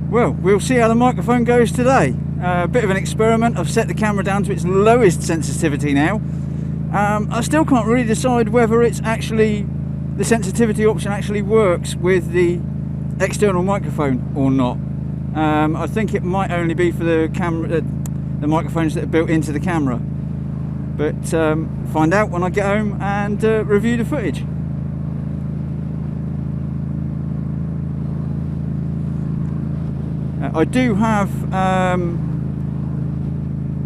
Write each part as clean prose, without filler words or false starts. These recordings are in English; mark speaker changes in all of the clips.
Speaker 1: Well, we'll see how the microphone goes today. A bit of an experiment. I've set the camera down to its lowest sensitivity now. I still can't really decide whether it's actually, the sensitivity option actually works with the external microphone or not. I think it might only be for the camera, the microphones that are built into the camera. But find out when I get home and review the footage. I do have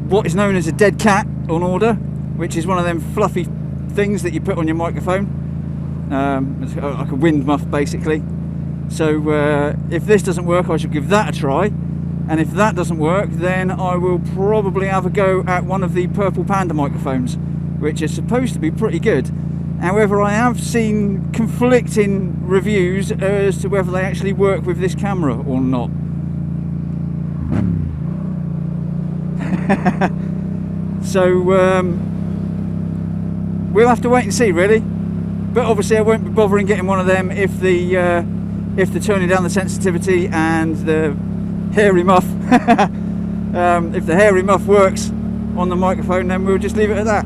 Speaker 1: what is known as a dead cat on order, which is one of them fluffy things that you put on your microphone. It's like a wind muff basically. So if this doesn't work, I should give that a try, and if that doesn't work, then I will probably have a go at one of the Purple Panda microphones, which is supposed to be pretty good. However, I have seen conflicting reviews as to whether they actually work with this camera or not. So we'll have to wait and see, really. But obviously I won't be bothering getting one of them if the turning down the sensitivity and the hairy muff if the hairy muff works on the microphone, then we'll just leave it at that.